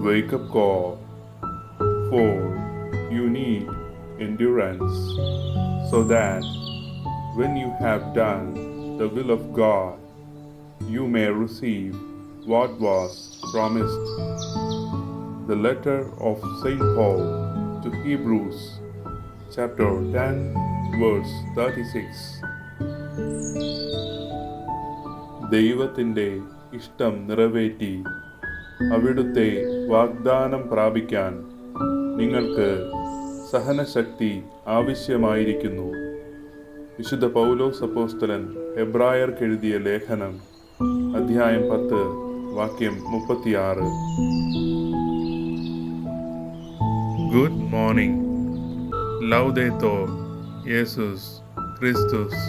wake up call. For you need endurance, so that when you have done the will of God, you may receive what was promised. The letter of St. Paul to Hebrews, chapter 10, verse 36. ദൈവത്തിൻ്റെ ഇഷ്ടം നിറവേറ്റി അവിടുത്തെ വാഗ്ദാനം പ്രാപിക്കാൻ നിങ്ങൾക്ക് സഹനശക്തി ആവശ്യമായിരിക്കുന്നു. വിശുദ്ധ പൗലോസ് അപ്പോസ്തലൻ എബ്രായർക്കെഴുതിയ ലേഖനം, അധ്യായം 10, വാക്യം 36. Good morning. ലൗദേത്തോർ യേശുസ് ക്രിസ്തുസ്.